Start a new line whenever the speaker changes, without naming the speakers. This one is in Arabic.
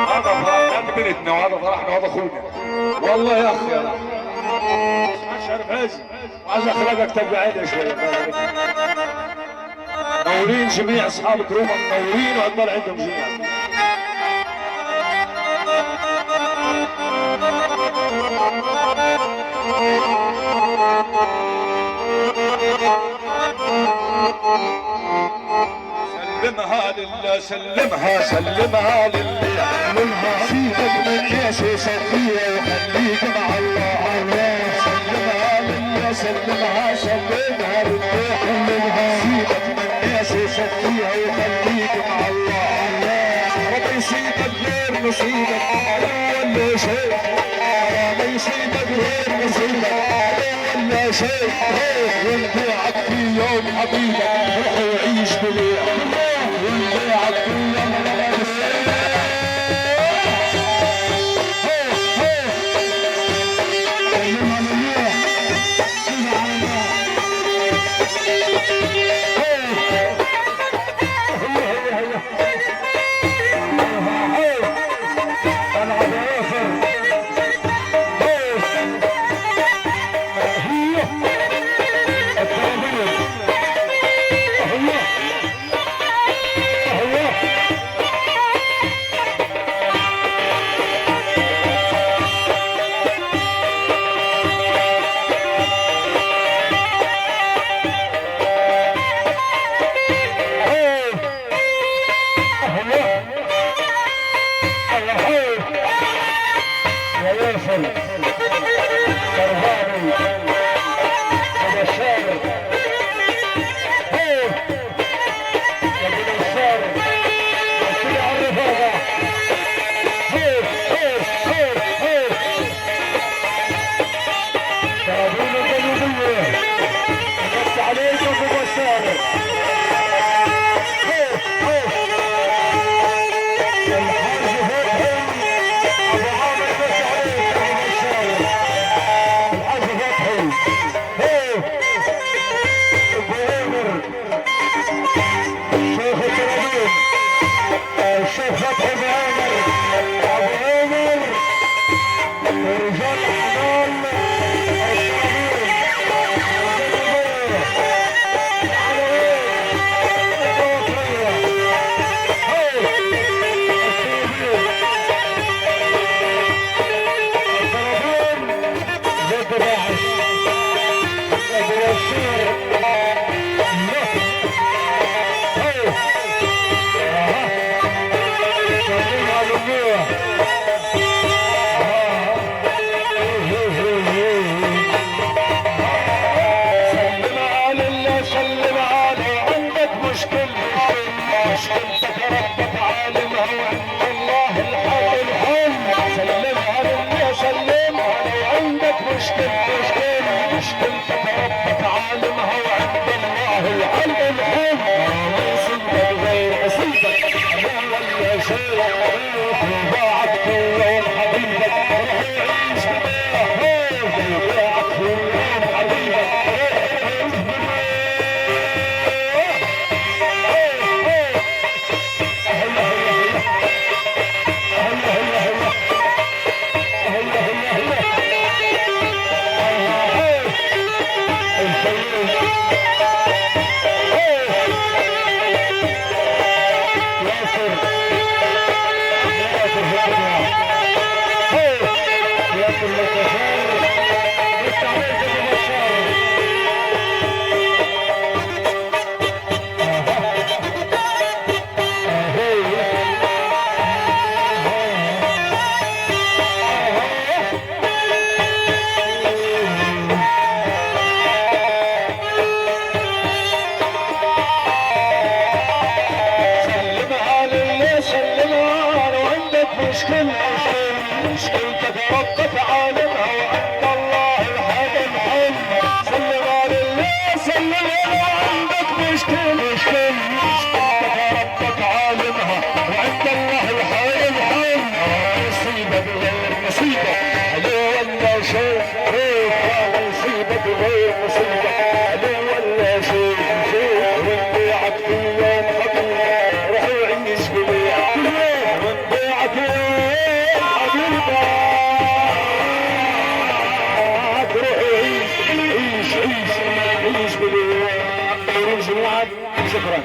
هذا فرح بنتنا وهذا فرحنا وهذا اخونا. والله يا اخي انا اشعر بعز وعايز اخلاقك تبقى عادة شويه. منورين جميع اصحاب كرومه، منورين وعقبال عندهم جميعا. سلمها لله سلمها سلمها لله سلمها، سيبك من ناس وصفيه وخليك مع الله. الله سلمها لله سلمها سلمها لله سلمها، سيبك من ناس وصفيه وخليك مع الله. الله ربي يصيبك غير نصيبك ولا شيء، ما يصيبك غير نصيبك ولا شيء. ونبيعك في يوم حبيبك روح وعيش بليل، ونبيعك في يوم
المجموعة. شكرا.